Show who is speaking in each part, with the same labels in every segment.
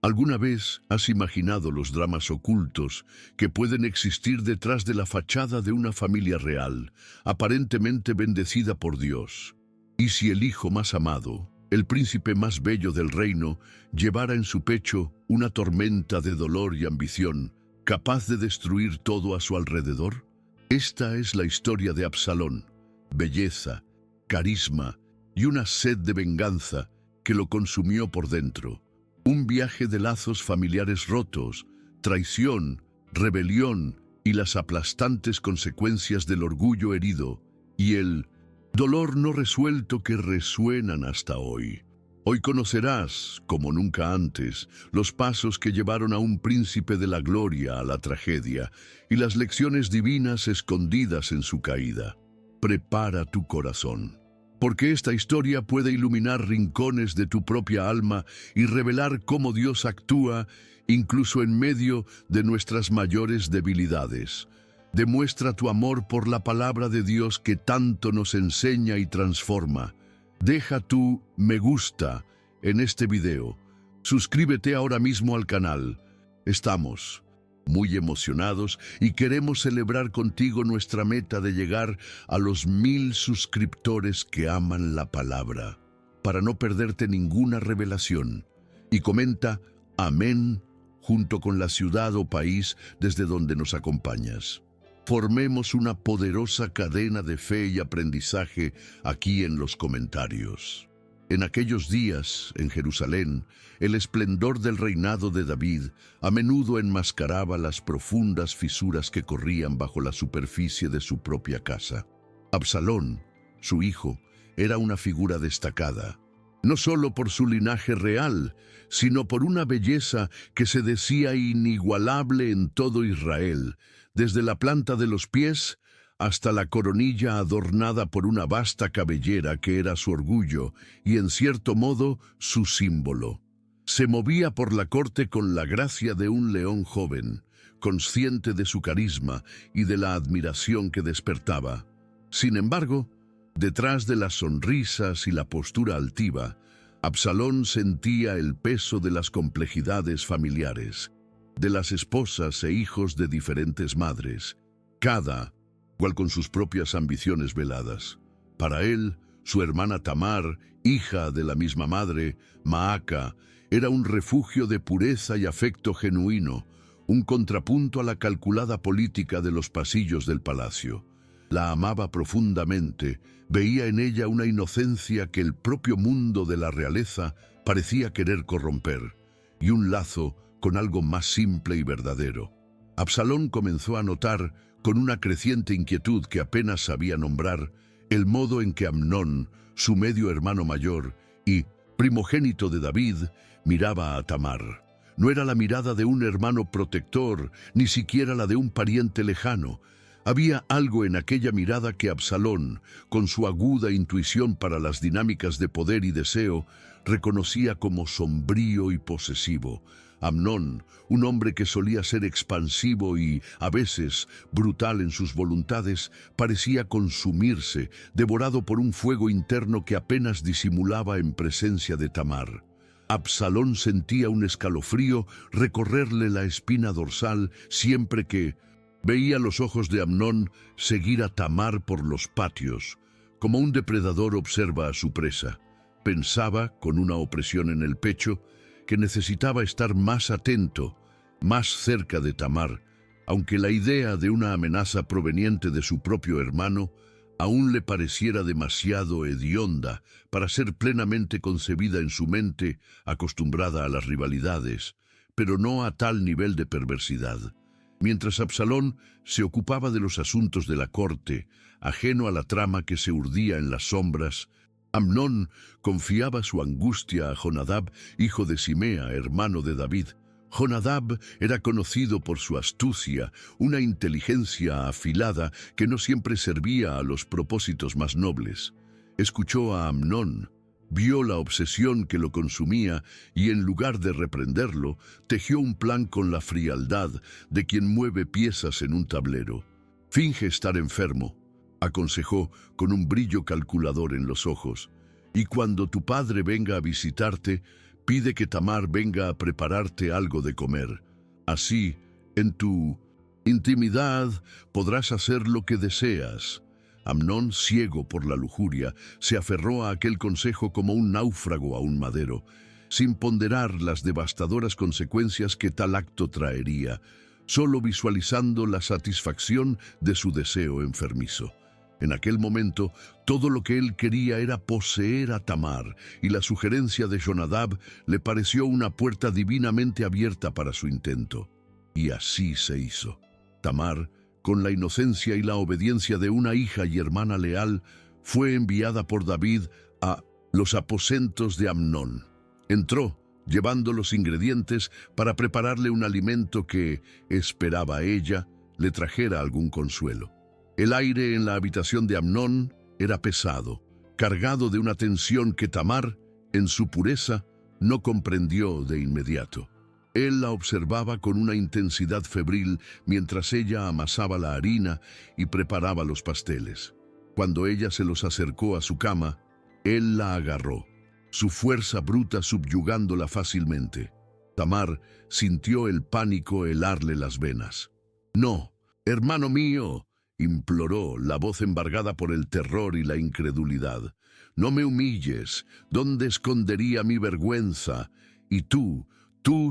Speaker 1: ¿Alguna vez has imaginado los dramas ocultos que pueden existir detrás de la fachada de una familia real, aparentemente bendecida por Dios? ¿Y si el hijo más amado, el príncipe más bello del reino, llevara en su pecho una tormenta de dolor y ambición, capaz de destruir todo a su alrededor? Esta es la historia de Absalón, belleza, carisma y una sed de venganza que lo consumió por dentro. Un viaje de lazos familiares rotos, traición, rebelión y las aplastantes consecuencias del orgullo herido y el dolor no resuelto que resuenan hasta hoy. Hoy conocerás, como nunca antes, los pasos que llevaron a un príncipe de la gloria a la tragedia y las lecciones divinas escondidas en su caída. Prepara tu corazón, porque esta historia puede iluminar rincones de tu propia alma y revelar cómo Dios actúa incluso en medio de nuestras mayores debilidades. Demuestra tu amor por la palabra de Dios que tanto nos enseña y transforma. Deja tu me gusta en este video. Suscríbete ahora mismo al canal. Estamos muy emocionados y queremos celebrar contigo nuestra meta de llegar a los 1000 suscriptores que aman la palabra. Para no perderte ninguna revelación. Y comenta amén junto con la ciudad o país desde donde nos acompañas. Formemos una poderosa cadena de fe y aprendizaje aquí en los comentarios. En aquellos días, en Jerusalén, el esplendor del reinado de David a menudo enmascaraba las profundas fisuras que corrían bajo la superficie de su propia casa. Absalón, su hijo, era una figura destacada, no solo por su linaje real, sino por una belleza que se decía inigualable en todo Israel, desde la planta de los pies hasta la coronilla adornada por una vasta cabellera que era su orgullo y, en cierto modo, su símbolo. Se movía por la corte con la gracia de un león joven, consciente de su carisma y de la admiración que despertaba. Sin embargo, detrás de las sonrisas y la postura altiva, Absalón sentía el peso de las complejidades familiares, de las esposas e hijos de diferentes madres, cada cual con sus propias ambiciones veladas. Para él, su hermana Tamar, hija de la misma madre, Maaca, era un refugio de pureza y afecto genuino, un contrapunto a la calculada política de los pasillos del palacio. La amaba profundamente, veía en ella una inocencia que el propio mundo de la realeza parecía querer corromper, y un lazo con algo más simple y verdadero. Absalón comenzó a notar, con una creciente inquietud que apenas sabía nombrar, el modo en que Amnón, su medio hermano mayor y primogénito de David, miraba a Tamar. No era la mirada de un hermano protector, ni siquiera la de un pariente lejano. Había algo en aquella mirada que Absalón, con su aguda intuición para las dinámicas de poder y deseo, reconocía como sombrío y posesivo. Amnón, un hombre que solía ser expansivo y, a veces, brutal en sus voluntades, parecía consumirse, devorado por un fuego interno que apenas disimulaba en presencia de Tamar. Absalón sentía un escalofrío recorrerle la espina dorsal siempre que veía los ojos de Amnón seguir a Tamar por los patios, como un depredador observa a su presa. Pensaba, con una opresión en el pecho, que necesitaba estar más atento, más cerca de Tamar, aunque la idea de una amenaza proveniente de su propio hermano aún le pareciera demasiado hedionda para ser plenamente concebida en su mente, acostumbrada a las rivalidades, pero no a tal nivel de perversidad. Mientras Absalón se ocupaba de los asuntos de la corte, ajeno a la trama que se urdía en las sombras, Amnón confiaba su angustia a Jonadab, hijo de Simea, hermano de David. Jonadab era conocido por su astucia, una inteligencia afilada que no siempre servía a los propósitos más nobles. Escuchó a Amnón, vio la obsesión que lo consumía y, en lugar de reprenderlo, tejió un plan con la frialdad de quien mueve piezas en un tablero. «Finge estar enfermo», aconsejó con un brillo calculador en los ojos, «y cuando tu padre venga a visitarte, Pide que Tamar venga a prepararte algo de comer. Así, en tu intimidad, podrás hacer lo que deseas. Amnón, ciego por la lujuria, se aferró a aquel consejo como un náufrago a un madero, sin ponderar las devastadoras consecuencias que tal acto traería, solo visualizando la satisfacción de su deseo enfermizo. En aquel momento, todo lo que él quería era poseer a Tamar, y la sugerencia de Jonadab le pareció una puerta divinamente abierta para su intento. Y así se hizo. Tamar, con la inocencia y la obediencia de una hija y hermana leal, fue enviada por David a los aposentos de Amnón. Entró, llevando los ingredientes para prepararle un alimento que, esperaba ella, le trajera algún consuelo. El aire en la habitación de Amnón era pesado, cargado de una tensión que Tamar, en su pureza, no comprendió de inmediato. Él la observaba con una intensidad febril mientras ella amasaba la harina y preparaba los pasteles. Cuando ella se los acercó a su cama, él la agarró, su fuerza bruta subyugándola fácilmente. Tamar sintió el pánico helarle las venas. «No, hermano mío», imploró, la voz embargada por el terror y la incredulidad. «No me humilles. ¿Dónde escondería mi vergüenza? Y tú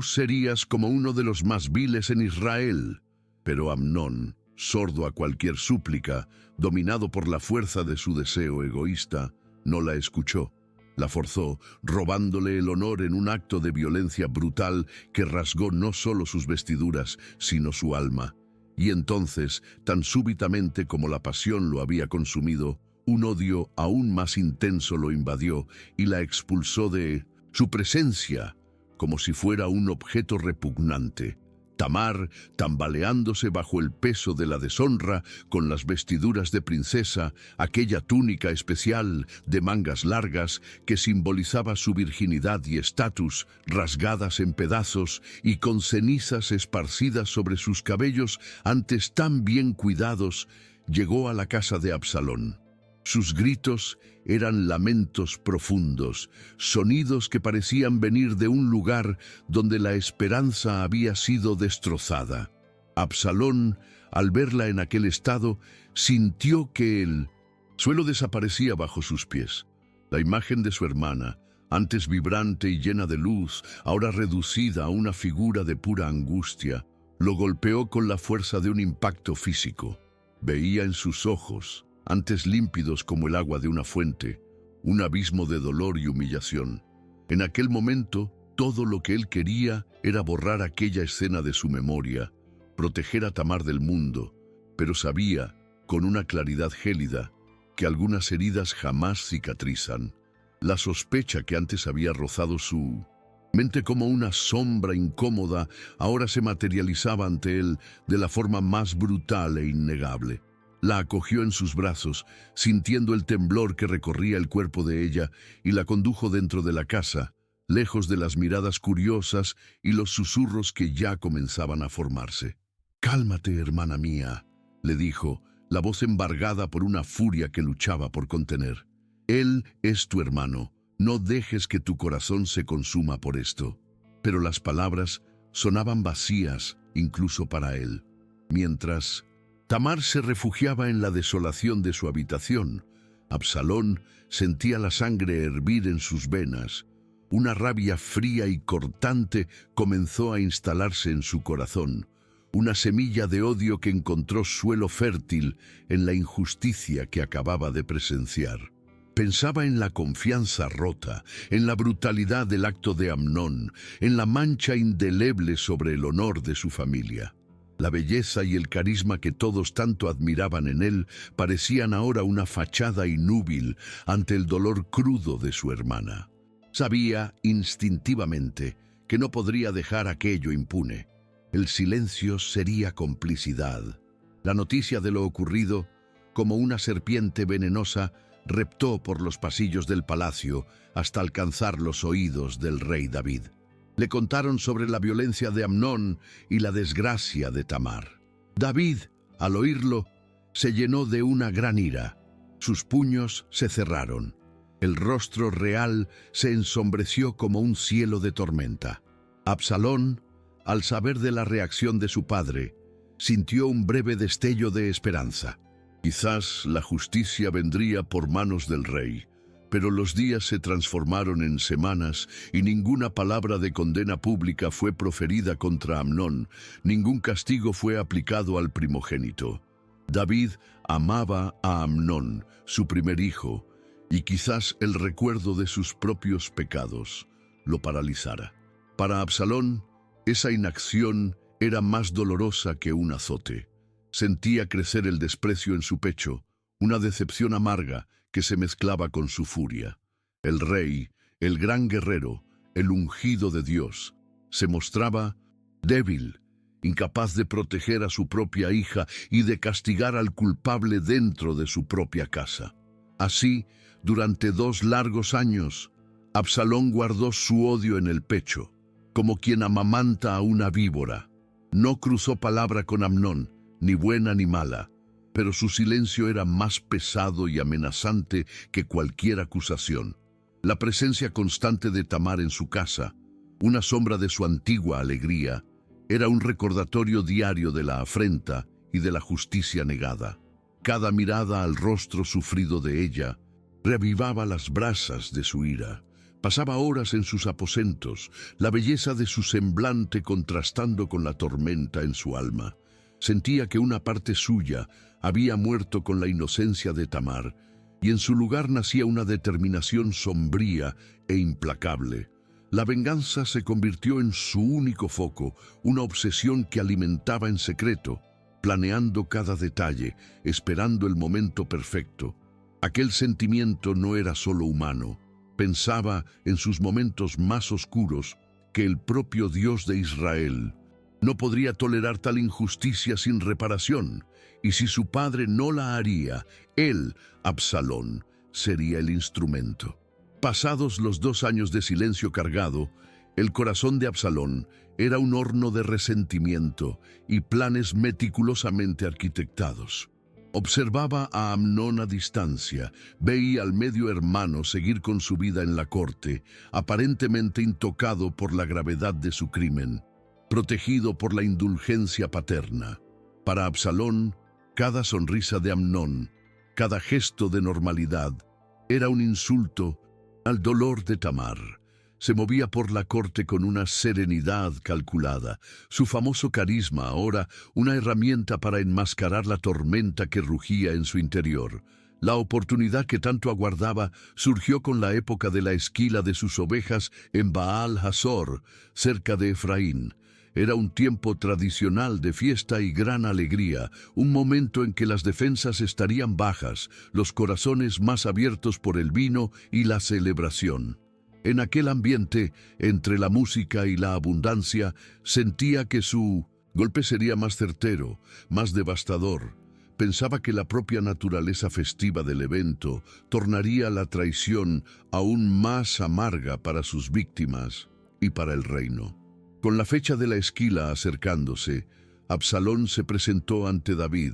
Speaker 1: serías como uno de los más viles en Israel». Pero Amnón, sordo a cualquier súplica, dominado por la fuerza de su deseo egoísta, no la escuchó. La forzó, robándole el honor en un acto de violencia brutal que rasgó no solo sus vestiduras, sino su alma. Y entonces, tan súbitamente como la pasión lo había consumido, un odio aún más intenso lo invadió y la expulsó de su presencia, como si fuera un objeto repugnante. Tamar, tambaleándose bajo el peso de la deshonra, con las vestiduras de princesa, aquella túnica especial de mangas largas que simbolizaba su virginidad y estatus, rasgadas en pedazos y con cenizas esparcidas sobre sus cabellos antes tan bien cuidados, llegó a la casa de Absalón. Sus gritos eran lamentos profundos, sonidos que parecían venir de un lugar donde la esperanza había sido destrozada. Absalón, al verla en aquel estado, sintió que el suelo desaparecía bajo sus pies. La imagen de su hermana, antes vibrante y llena de luz, ahora reducida a una figura de pura angustia, lo golpeó con la fuerza de un impacto físico. Veía en sus ojos, antes límpidos como el agua de una fuente, un abismo de dolor y humillación. En aquel momento, todo lo que él quería era borrar aquella escena de su memoria, proteger a Tamar del mundo, pero sabía, con una claridad gélida, que algunas heridas jamás cicatrizan. La sospecha que antes había rozado su mente como una sombra incómoda, ahora se materializaba ante él de la forma más brutal e innegable. La acogió en sus brazos, sintiendo el temblor que recorría el cuerpo de ella, y la condujo dentro de la casa, lejos de las miradas curiosas y los susurros que ya comenzaban a formarse. «Cálmate, hermana mía», le dijo, la voz embargada por una furia que luchaba por contener. «Él es tu hermano, no dejes que tu corazón se consuma por esto». Pero las palabras sonaban vacías, incluso para él. Mientras Tamar se refugiaba en la desolación de su habitación, Absalón sentía la sangre hervir en sus venas. Una rabia fría y cortante comenzó a instalarse en su corazón, una semilla de odio que encontró suelo fértil en la injusticia que acababa de presenciar. Pensaba en la confianza rota, en la brutalidad del acto de Amnón, en la mancha indeleble sobre el honor de su familia. La belleza y el carisma que todos tanto admiraban en él parecían ahora una fachada inútil ante el dolor crudo de su hermana. Sabía instintivamente que no podría dejar aquello impune. El silencio sería complicidad. La noticia de lo ocurrido, como una serpiente venenosa, reptó por los pasillos del palacio hasta alcanzar los oídos del rey David. Le contaron sobre la violencia de Amnón y la desgracia de Tamar. David, al oírlo, se llenó de una gran ira. Sus puños se cerraron. El rostro real se ensombreció como un cielo de tormenta. Absalón, al saber de la reacción de su padre, sintió un breve destello de esperanza. Quizás la justicia vendría por manos del rey, pero los días se transformaron en semanas y ninguna palabra de condena pública fue proferida contra Amnón, ningún castigo fue aplicado al primogénito. David amaba a Amnón, su primer hijo, y quizás el recuerdo de sus propios pecados lo paralizara. Para Absalón, esa inacción era más dolorosa que un azote. Sentía crecer el desprecio en su pecho, una decepción amarga que se mezclaba con su furia. El rey, el gran guerrero, el ungido de Dios, se mostraba débil, incapaz de proteger a su propia hija y de castigar al culpable dentro de su propia casa. Así, durante 2 largos años, Absalón guardó su odio en el pecho, como quien amamanta a una víbora. No cruzó palabra con Amnón, ni buena ni mala, pero su silencio era más pesado y amenazante que cualquier acusación. La presencia constante de Tamar en su casa, una sombra de su antigua alegría, era un recordatorio diario de la afrenta y de la justicia negada. Cada mirada al rostro sufrido de ella reavivaba las brasas de su ira. Pasaba horas en sus aposentos, la belleza de su semblante contrastando con la tormenta en su alma. Sentía que una parte suya había muerto con la inocencia de Tamar, y en su lugar nacía una determinación sombría e implacable. La venganza se convirtió en su único foco, una obsesión que alimentaba en secreto, planeando cada detalle, esperando el momento perfecto. Aquel sentimiento no era solo humano. Pensaba en sus momentos más oscuros que el propio Dios de Israel no podría tolerar tal injusticia sin reparación, y si su padre no la haría, él, Absalón, sería el instrumento. Pasados los 2 años de silencio cargado, el corazón de Absalón era un horno de resentimiento y planes meticulosamente arquitectados. Observaba a Amnón a distancia, veía al medio hermano seguir con su vida en la corte, aparentemente intocado por la gravedad de su crimen, protegido por la indulgencia paterna. Para Absalón, cada sonrisa de Amnón, cada gesto de normalidad, era un insulto al dolor de Tamar. Se movía por la corte con una serenidad calculada, su famoso carisma ahora una herramienta para enmascarar la tormenta que rugía en su interior. La oportunidad que tanto aguardaba surgió con la época de la esquila de sus ovejas en Baal Hazor, cerca de Efraín. Era un tiempo tradicional de fiesta y gran alegría, un momento en que las defensas estarían bajas, los corazones más abiertos por el vino y la celebración. En aquel ambiente, entre la música y la abundancia, sentía que su golpe sería más certero, más devastador. Pensaba que la propia naturaleza festiva del evento tornaría la traición aún más amarga para sus víctimas y para el reino. Con la fecha de la esquila acercándose, Absalón se presentó ante David,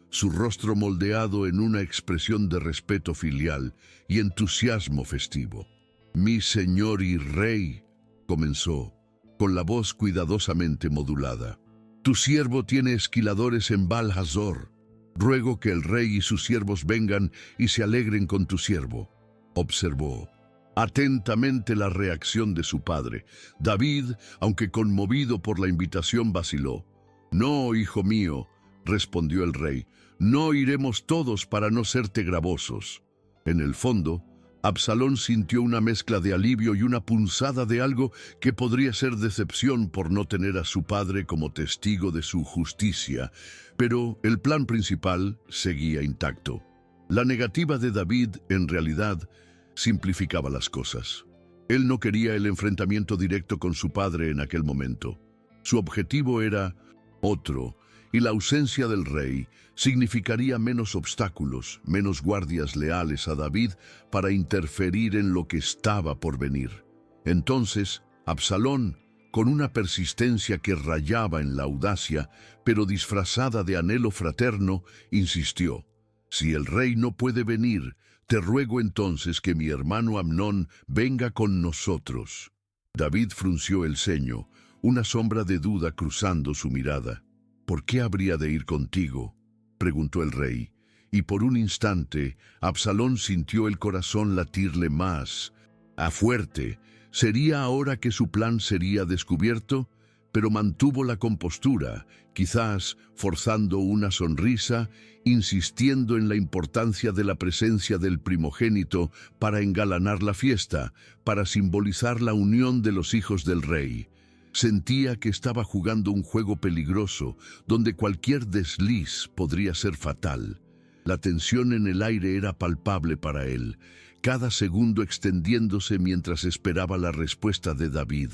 Speaker 1: su rostro moldeado en una expresión de respeto filial y entusiasmo festivo. «Mi señor y rey», comenzó, con la voz cuidadosamente modulada, «tu siervo tiene esquiladores en Baal Hazor. Ruego que el rey y sus siervos vengan y se alegren con tu siervo». Observó atentamente la reacción de su padre. David, aunque conmovido por la invitación, vaciló. «No, hijo mío», respondió el rey, «no iremos todos para no serte gravosos». En el fondo, Absalón sintió una mezcla de alivio y una punzada de algo que podría ser decepción por no tener a su padre como testigo de su justicia, pero el plan principal seguía intacto. La negativa de David, en realidad, simplificaba las cosas. Él no quería el enfrentamiento directo con su padre en aquel momento. Su objetivo era otro, y la ausencia del rey significaría menos obstáculos, menos guardias leales a David para interferir en lo que estaba por venir. Entonces, Absalón, con una persistencia que rayaba en la audacia, pero disfrazada de anhelo fraterno, insistió: «Si el rey no puede venir, Te ruego entonces que mi hermano Amnón venga con nosotros. David frunció el ceño, una sombra de duda cruzando su mirada. ¿Por qué habría de ir contigo?, preguntó el rey, y por un instante Absalón sintió el corazón latirle más a fuerte. ¿Sería ahora que su plan sería descubierto? Pero mantuvo la compostura, quizás forzando una sonrisa, insistiendo en la importancia de la presencia del primogénito para engalanar la fiesta, para simbolizar la unión de los hijos del rey. Sentía que estaba jugando un juego peligroso, donde cualquier desliz podría ser fatal. La tensión en el aire era palpable para él, cada segundo extendiéndose mientras esperaba la respuesta de David.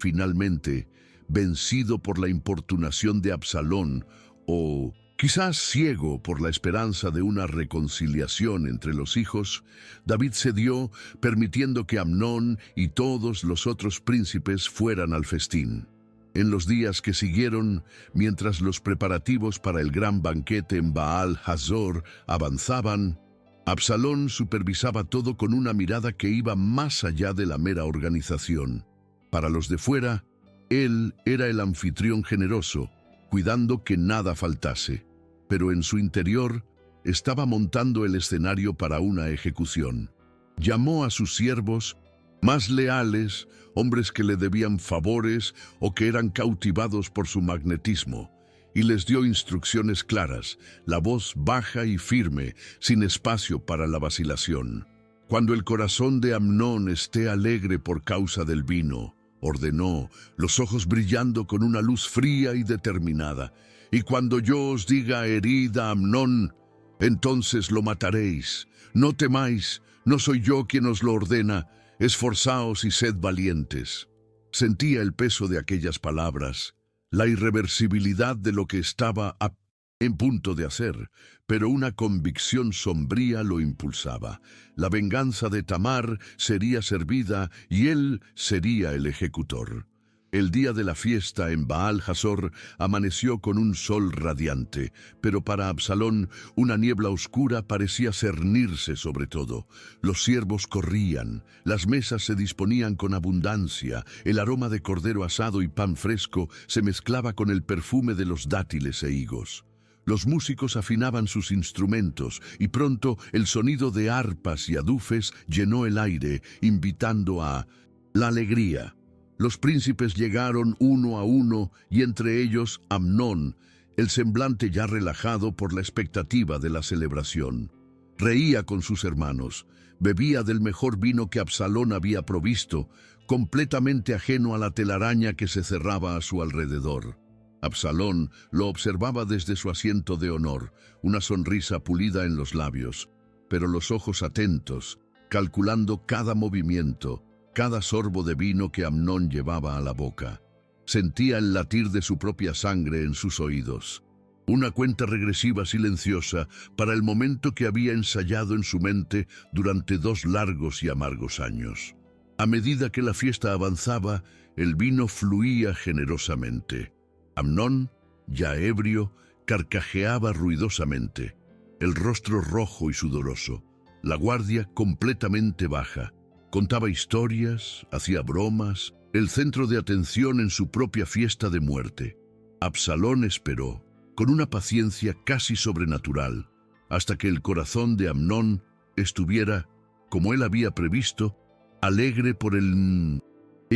Speaker 1: Finalmente, vencido por la importunación de Absalón, o quizás ciego por la esperanza de una reconciliación entre los hijos, David cedió, permitiendo que Amnón y todos los otros príncipes fueran al festín. En los días que siguieron, mientras los preparativos para el gran banquete en Baal Hazor avanzaban, Absalón supervisaba todo con una mirada que iba más allá de la mera organización. Para los de fuera, él era el anfitrión generoso, cuidando que nada faltase, pero en su interior estaba montando el escenario para una ejecución. Llamó a sus siervos más leales, hombres que le debían favores o que eran cautivados por su magnetismo, y les dio instrucciones claras, la voz baja y firme, sin espacio para la vacilación. Cuando el corazón de Amnón esté alegre por causa del vino, ordenó, los ojos brillando con una luz fría y determinada, y cuando yo os diga herid a Amnón, entonces lo mataréis. No temáis, no soy yo quien os lo ordena, esforzaos y sed valientes. Sentía el peso de aquellas palabras, la irreversibilidad de lo que estaba en punto de hacer, pero una convicción sombría lo impulsaba. La venganza de Tamar sería servida y él sería el ejecutor. El día de la fiesta en Baal Hazor amaneció con un sol radiante, pero para Absalón una niebla oscura parecía cernirse sobre todo. Los siervos corrían, las mesas se disponían con abundancia, el aroma de cordero asado y pan fresco se mezclaba con el perfume de los dátiles e higos. Los músicos afinaban sus instrumentos y pronto el sonido de arpas y adufes llenó el aire, invitando a la alegría. Los príncipes llegaron uno a uno y entre ellos Amnón, el semblante ya relajado por la expectativa de la celebración. Reía con sus hermanos, bebía del mejor vino que Absalón había provisto, completamente ajeno a la telaraña que se cerraba a su alrededor. Absalón lo observaba desde su asiento de honor, una sonrisa pulida en los labios, pero los ojos atentos, calculando cada movimiento, cada sorbo de vino que Amnón llevaba a la boca. Sentía el latir de su propia sangre en sus oídos. Una cuenta regresiva silenciosa para el momento que había ensayado en su mente durante 2 largos y amargos años. A medida que la fiesta avanzaba, el vino fluía generosamente. Amnón, ya ebrio, carcajeaba ruidosamente, el rostro rojo y sudoroso, la guardia completamente baja. Contaba historias, hacía bromas, el centro de atención en su propia fiesta de muerte. Absalón esperó, con una paciencia casi sobrenatural, hasta que el corazón de Amnón estuviera, como él había previsto, alegre por el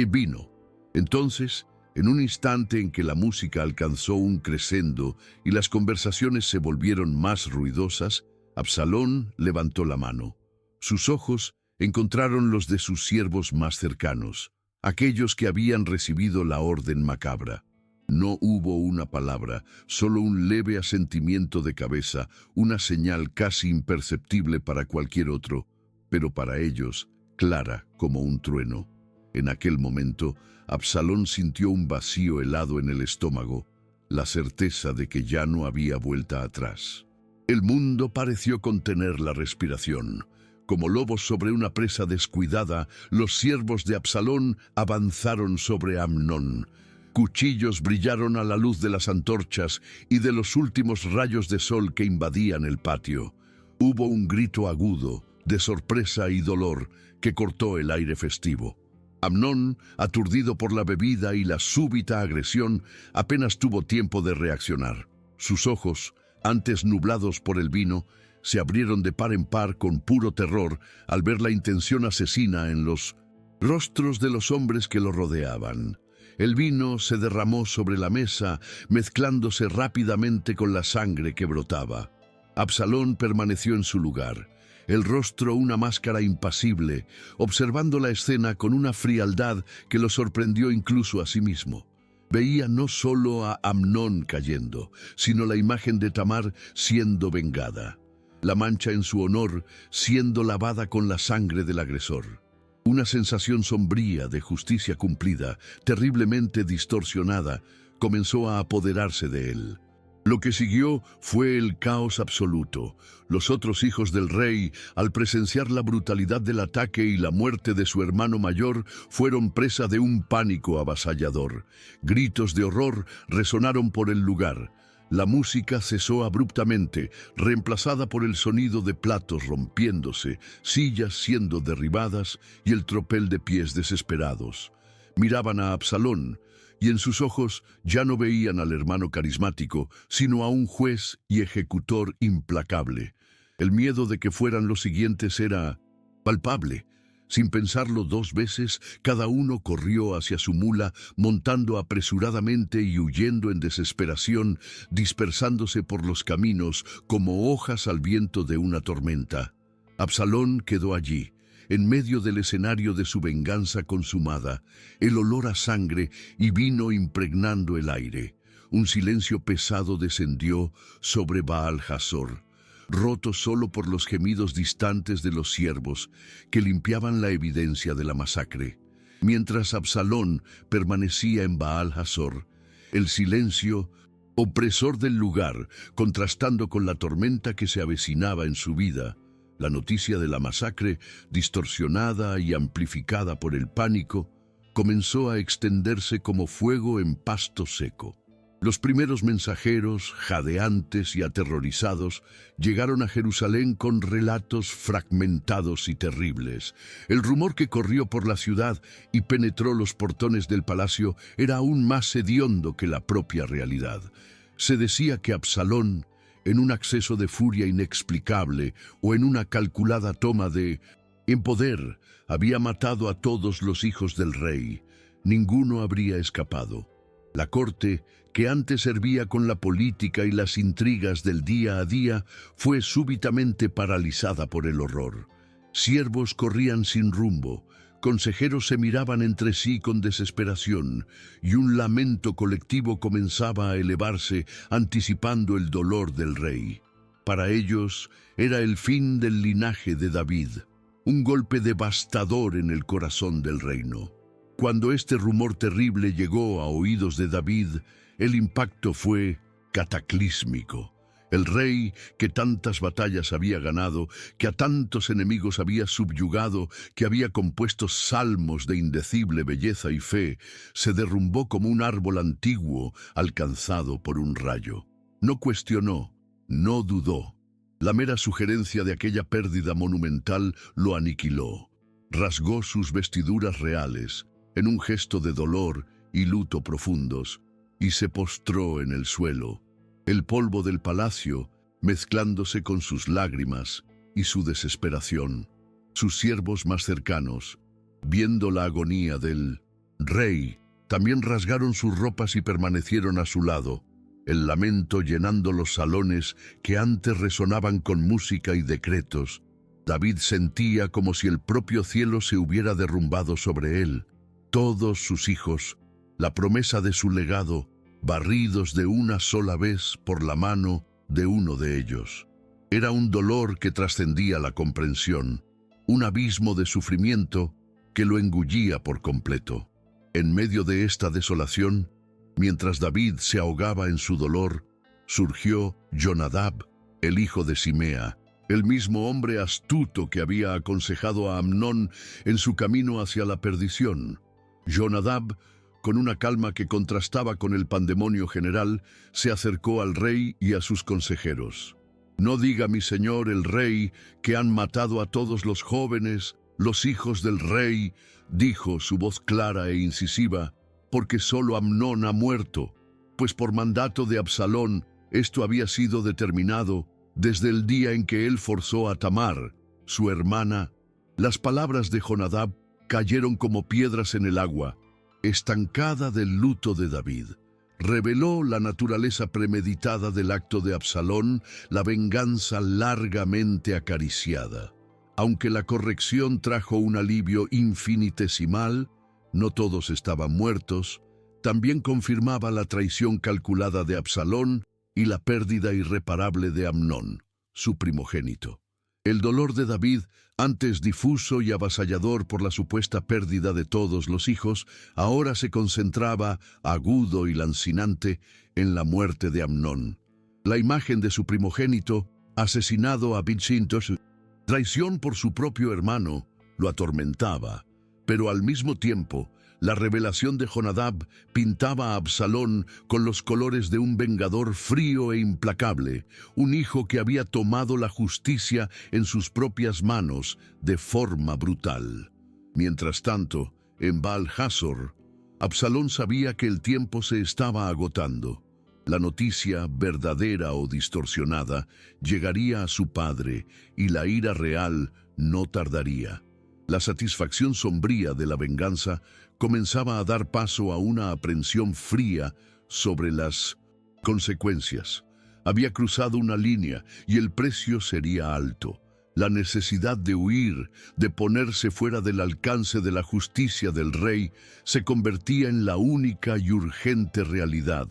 Speaker 1: vino. Entonces, en un instante en que la música alcanzó un crescendo y las conversaciones se volvieron más ruidosas, Absalón levantó la mano. Sus ojos encontraron los de sus siervos más cercanos, aquellos que habían recibido la orden macabra. No hubo una palabra, solo un leve asentimiento de cabeza, una señal casi imperceptible para cualquier otro, pero para ellos, clara como un trueno. En aquel momento, Absalón sintió un vacío helado en el estómago, la certeza de que ya no había vuelta atrás. El mundo pareció contener la respiración. Como lobos sobre una presa descuidada, los siervos de Absalón avanzaron sobre Amnón. Cuchillos brillaron a la luz de las antorchas y de los últimos rayos de sol que invadían el patio. Hubo un grito agudo, de sorpresa y dolor que cortó el aire festivo. Amnón, aturdido por la bebida y la súbita agresión, apenas tuvo tiempo de reaccionar. Sus ojos, antes nublados por el vino, se abrieron de par en par con puro terror al ver la intención asesina en los rostros de los hombres que lo rodeaban. El vino se derramó sobre la mesa, mezclándose rápidamente con la sangre que brotaba. Absalón permaneció en su lugar, el rostro una máscara impasible, observando la escena con una frialdad que lo sorprendió incluso a sí mismo. Veía no solo a Amnón cayendo, sino la imagen de Tamar siendo vengada, la mancha en su honor siendo lavada con la sangre del agresor. Una sensación sombría de justicia cumplida, terriblemente distorsionada, comenzó a apoderarse de él. Lo que siguió fue el caos absoluto. Los otros hijos del rey, al presenciar la brutalidad del ataque y la muerte de su hermano mayor, fueron presa de un pánico avasallador. Gritos de horror resonaron por el lugar. La música cesó abruptamente, reemplazada por el sonido de platos rompiéndose, sillas siendo derribadas y el tropel de pies desesperados. Miraban a Absalón, y en sus ojos ya no veían al hermano carismático, sino a un juez y ejecutor implacable. El miedo de que fueran los siguientes era palpable. Sin pensarlo dos veces, cada uno corrió hacia su mula, montando apresuradamente y huyendo en desesperación, dispersándose por los caminos como hojas al viento de una tormenta. Absalón quedó allí, en medio del escenario de su venganza consumada, el olor a sangre y vino impregnando el aire. Un silencio pesado descendió sobre Baal-Hazor, roto solo por los gemidos distantes de los siervos que limpiaban la evidencia de la masacre. Mientras Absalón permanecía en Baal-Hazor, el silencio opresor del lugar, contrastando con la tormenta que se avecinaba en su vida, la noticia de la masacre, distorsionada y amplificada por el pánico, comenzó a extenderse como fuego en pasto seco. Los primeros mensajeros, jadeantes y aterrorizados, llegaron a Jerusalén con relatos fragmentados y terribles. El rumor que corrió por la ciudad y penetró los portones del palacio era aún más hediondo que la propia realidad. Se decía que Absalón, en un acceso de furia inexplicable o en una calculada toma de poder, había matado a todos los hijos del rey. Ninguno habría escapado. La corte, que antes servía con la política y las intrigas del día a día, fue súbitamente paralizada por el horror. Siervos corrían sin rumbo, consejeros se miraban entre sí con desesperación, y un lamento colectivo comenzaba a elevarse, anticipando el dolor del rey. Para ellos era el fin del linaje de David, un golpe devastador en el corazón del reino. Cuando este rumor terrible llegó a oídos de David, el impacto fue cataclísmico. El rey, que tantas batallas había ganado, que a tantos enemigos había subyugado, que había compuesto salmos de indecible belleza y fe, se derrumbó como un árbol antiguo alcanzado por un rayo. No cuestionó, no dudó. La mera sugerencia de aquella pérdida monumental lo aniquiló. Rasgó sus vestiduras reales, en un gesto de dolor y luto profundos, y se postró en el suelo, el polvo del palacio mezclándose con sus lágrimas y su desesperación. Sus siervos más cercanos, viendo la agonía del rey, también rasgaron sus ropas y permanecieron a su lado, el lamento llenando los salones que antes resonaban con música y decretos. David sentía como si el propio cielo se hubiera derrumbado sobre él. Todos sus hijos, la promesa de su legado, barridos de una sola vez por la mano de uno de ellos. Era un dolor que trascendía la comprensión, un abismo de sufrimiento que lo engullía por completo. En medio de esta desolación, mientras David se ahogaba en su dolor, surgió Jonadab, el hijo de Simea, el mismo hombre astuto que había aconsejado a Amnón en su camino hacia la perdición. Jonadab, con una calma que contrastaba con el pandemonio general, se acercó al rey y a sus consejeros. No diga mi señor el rey que han matado a todos los jóvenes, los hijos del rey, dijo su voz clara e incisiva, porque solo Amnón ha muerto, pues por mandato de Absalón esto había sido determinado desde el día en que él forzó a Tamar, su hermana. Las palabras de Jonadab cayeron como piedras en el agua, estancada del luto de David. Reveló la naturaleza premeditada del acto de Absalón, la venganza largamente acariciada. Aunque la corrección trajo un alivio infinitesimal, no todos estaban muertos, también confirmaba la traición calculada de Absalón y la pérdida irreparable de Amnón, su primogénito. El dolor de David, antes difuso y avasallador por la supuesta pérdida de todos los hijos, ahora se concentraba, agudo y lancinante, en la muerte de Amnón. La imagen de su primogénito, asesinado a Bitsintos, traición por su propio hermano, lo atormentaba, pero al mismo tiempo, la revelación de Jonadab pintaba a Absalón con los colores de un vengador frío e implacable, un hijo que había tomado la justicia en sus propias manos de forma brutal. Mientras tanto, en Baal-Hazor, Absalón sabía que el tiempo se estaba agotando. La noticia, verdadera o distorsionada, llegaría a su padre y la ira real no tardaría. La satisfacción sombría de la venganza comenzaba a dar paso a una aprensión fría sobre las consecuencias. Había cruzado una línea y el precio sería alto. La necesidad de huir, de ponerse fuera del alcance de la justicia del rey, se convertía en la única y urgente realidad.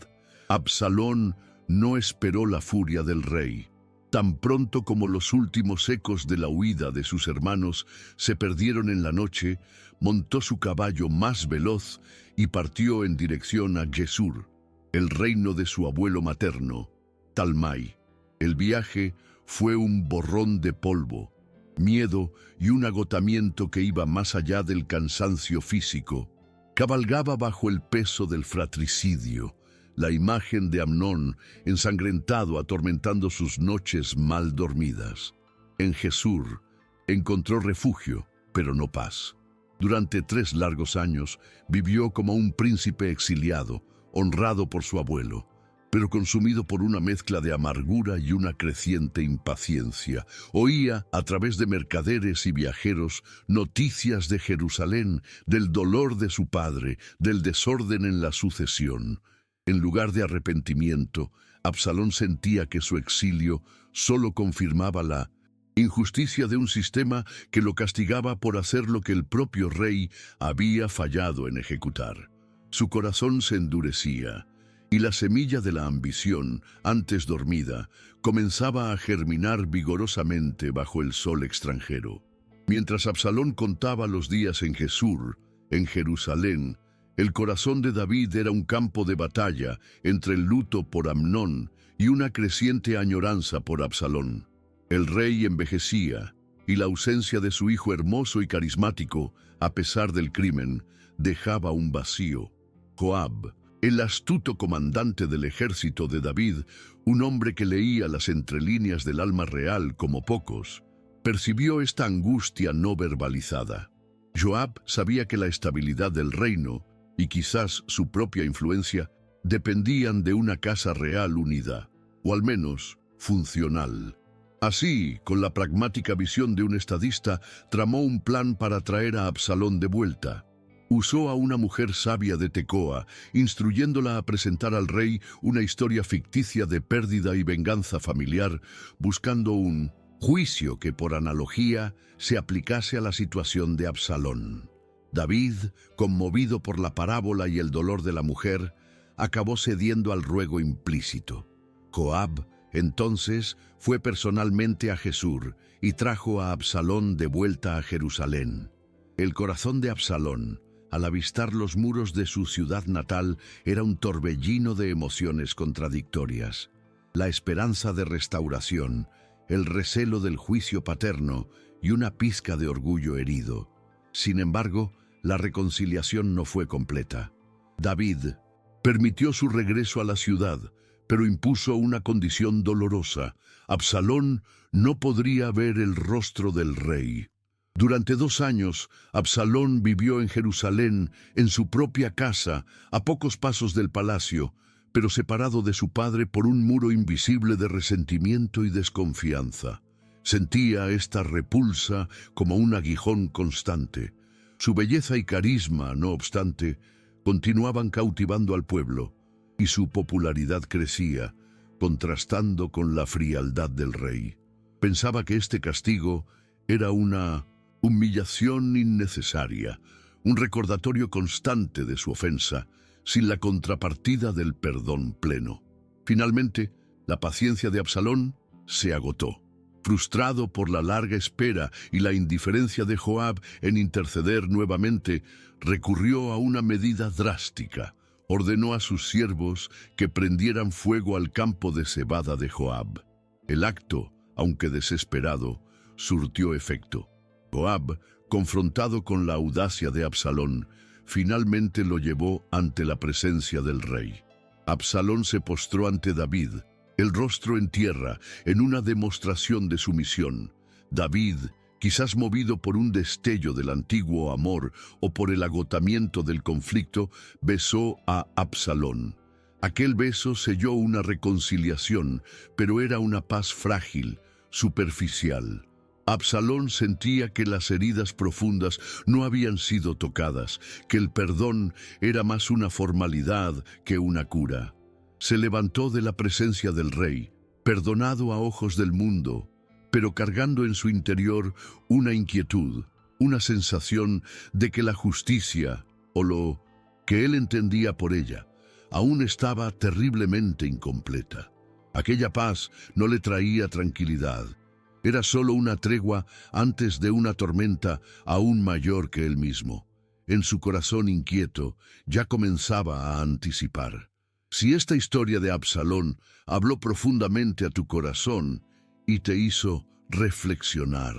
Speaker 1: Absalón no esperó la furia del rey. Tan pronto como los últimos ecos de la huida de sus hermanos se perdieron en la noche, montó su caballo más veloz y partió en dirección a Gesur, el reino de su abuelo materno, Talmai. El viaje fue un borrón de polvo, miedo y un agotamiento que iba más allá del cansancio físico. Cabalgaba bajo el peso del fratricidio, la imagen de Amnón ensangrentado atormentando sus noches mal dormidas. En Gesur encontró refugio, pero no paz. Durante 3 largos años vivió como un príncipe exiliado, honrado por su abuelo, pero consumido por una mezcla de amargura y una creciente impaciencia. Oía, a través de mercaderes y viajeros, noticias de Jerusalén, del dolor de su padre, del desorden en la sucesión. En lugar de arrepentimiento, Absalón sentía que su exilio solo confirmaba la injusticia de un sistema que lo castigaba por hacer lo que el propio rey había fallado en ejecutar. Su corazón se endurecía, y la semilla de la ambición, antes dormida, comenzaba a germinar vigorosamente bajo el sol extranjero. Mientras Absalón contaba los días en Gesur, en Jerusalén, el corazón de David era un campo de batalla entre el luto por Amnón y una creciente añoranza por Absalón. El rey envejecía, y la ausencia de su hijo hermoso y carismático, a pesar del crimen, dejaba un vacío. Joab, el astuto comandante del ejército de David, un hombre que leía las entrelíneas del alma real como pocos, percibió esta angustia no verbalizada. Joab sabía que la estabilidad del reino y quizás su propia influencia dependían de una casa real unida, o al menos funcional. Así, con la pragmática visión de un estadista, tramó un plan para traer a Absalón de vuelta. Usó a una mujer sabia de Tecoa, instruyéndola a presentar al rey una historia ficticia de pérdida y venganza familiar, buscando un juicio que, por analogía, se aplicase a la situación de Absalón. David, conmovido por la parábola y el dolor de la mujer, acabó cediendo al ruego implícito. Joab, entonces, fue personalmente a Gesur y trajo a Absalón de vuelta a Jerusalén. El corazón de Absalón, al avistar los muros de su ciudad natal, era un torbellino de emociones contradictorias. La esperanza de restauración, el recelo del juicio paterno y una pizca de orgullo herido. Sin embargo, la reconciliación no fue completa. David permitió su regreso a la ciudad, pero impuso una condición dolorosa. Absalón no podría ver el rostro del rey. Durante 2 años, Absalón vivió en Jerusalén, en su propia casa, a pocos pasos del palacio, pero separado de su padre por un muro invisible de resentimiento y desconfianza. Sentía esta repulsa como un aguijón constante. Su belleza y carisma, no obstante, continuaban cautivando al pueblo, y su popularidad crecía, contrastando con la frialdad del rey. Pensaba que este castigo era una humillación innecesaria, un recordatorio constante de su ofensa, sin la contrapartida del perdón pleno. Finalmente, la paciencia de Absalón se agotó. Frustrado por la larga espera y la indiferencia de Joab en interceder nuevamente, recurrió a una medida drástica. Ordenó a sus siervos que prendieran fuego al campo de cebada de Joab. El acto, aunque desesperado, surtió efecto. Joab, confrontado con la audacia de Absalón, finalmente lo llevó ante la presencia del rey. Absalón se postró ante David, el rostro en tierra, en una demostración de sumisión. David, quizás movido por un destello del antiguo amor o por el agotamiento del conflicto, besó a Absalón. Aquel beso selló una reconciliación, pero era una paz frágil, superficial. Absalón sentía que las heridas profundas no habían sido tocadas, que el perdón era más una formalidad que una cura. Se levantó de la presencia del rey, perdonado a ojos del mundo, pero cargando en su interior una inquietud, una sensación de que la justicia, o lo que él entendía por ella, aún estaba terriblemente incompleta. Aquella paz no le traía tranquilidad. Era solo una tregua antes de una tormenta aún mayor que él mismo. En su corazón inquieto ya comenzaba a anticipar. Si esta historia de Absalón habló profundamente a tu corazón y te hizo reflexionar,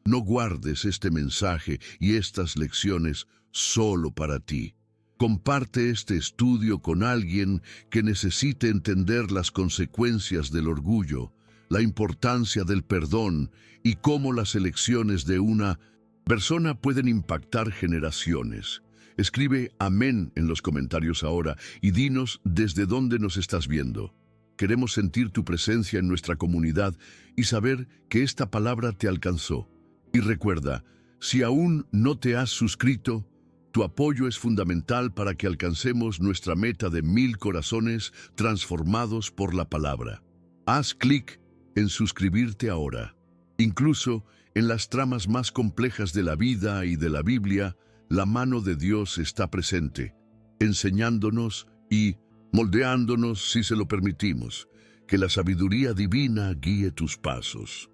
Speaker 1: no guardes este mensaje y estas lecciones solo para ti. Comparte este estudio con alguien que necesite entender las consecuencias del orgullo, la importancia del perdón y cómo las elecciones de una persona pueden impactar generaciones. Escribe amén en los comentarios ahora y dinos desde dónde nos estás viendo. Queremos sentir tu presencia en nuestra comunidad y saber que esta palabra te alcanzó. Y recuerda, si aún no te has suscrito, tu apoyo es fundamental para que alcancemos nuestra meta de 1000 corazones transformados por la palabra. Haz clic en suscribirte ahora. Incluso en las tramas más complejas de la vida y de la Biblia, la mano de Dios está presente, enseñándonos y moldeándonos si se lo permitimos. Que la sabiduría divina guíe tus pasos.